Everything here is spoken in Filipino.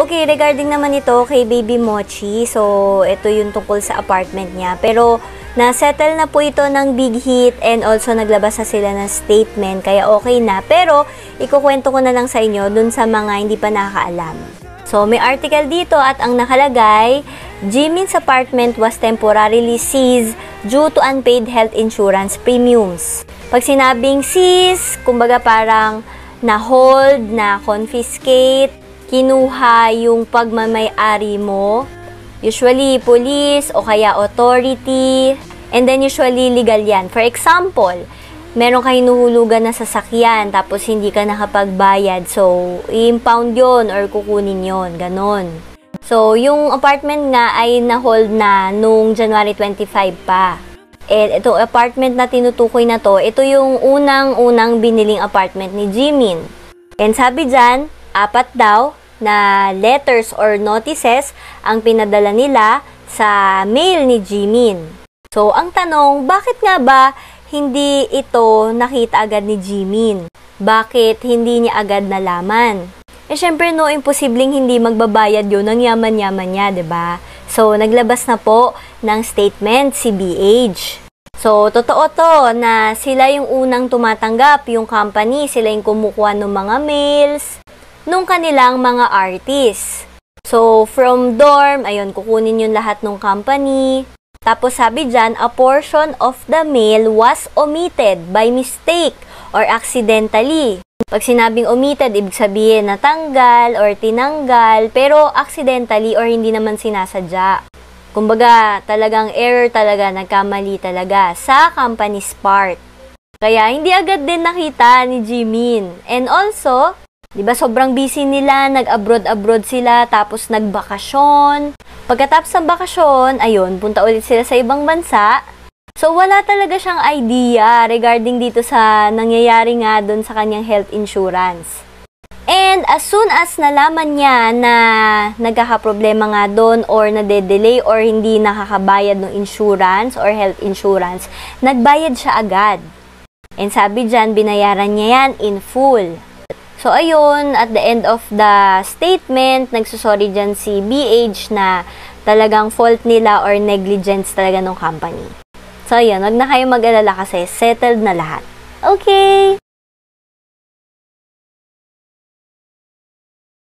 Okay, regarding naman ito kay Baby Mochi, so ito yung tungkol sa apartment niya. Pero na-settle na po ito ng Big Hit and also naglabas na sila ng statement, kaya okay na. Pero ikukwento ko na lang sa inyo dun sa mga hindi pa nakakaalam. So may article dito at ang nakalagay, Jimin's apartment was temporarily seized due to unpaid health insurance premiums. Pag sinabing seize, kumbaga parang na-hold, na-confiscate, kinuha yung pagmamay-ari mo, usually police o kaya authority, and then usually legal yan. For example, meron kayo hinuhulugan na sasakyan tapos hindi ka nakapagbayad, so i-impound yon or kukunin yon, ganon. So yung apartment nga ay na-hold na nung January 25 pa. And ito apartment na tinutukoy na to, ito yung unang-unang biniling apartment ni Jimin. And sabi dyan, 4 daw na letters or notices ang pinadala nila sa mail ni Jimin. So, ang tanong, bakit nga ba hindi ito nakita agad ni Jimin? Bakit hindi niya agad nalaman? Eh, syempre, no, imposibleng hindi magbabayad yun ng yaman-yaman niya, 'di ba? So, naglabas na po ng statement si BH. So, totoo to na sila yung unang tumatanggap, yung company, sila yung kumukuha ng mga mails, nung kanilang mga artists. So, from dorm, ayun, kukunin yung lahat ng company. Tapos sabi dyan, a portion of the mail was omitted by mistake or accidentally. Pag sinabing omitted, ibig sabihin natanggal or tinanggal, pero accidentally or hindi naman sinasadya. Kumbaga, talagang error talaga, nagkamali talaga sa company's part. Kaya, hindi agad din nakita ni Jimin. And also, diba sobrang busy nila, nag-abroad sila, tapos nagbakasyon. Pagkatapos ng bakasyon, ayun, punta ulit sila sa ibang bansa. So, wala talaga siyang idea regarding dito sa nangyayari nga doon sa kanyang health insurance. And as soon as nalaman niya na nagkakaproblema nga doon or nade-delay or hindi nakakabayad ng insurance or health insurance, nagbayad siya agad. And sabi dyan, binayaran niya yan in full. So, ayun, at the end of the statement, nagsusorry dyan si BH na talagang fault nila or negligence talaga ng company. So, ayun, wag na kayo mag-alala kasi settled na lahat. Okay!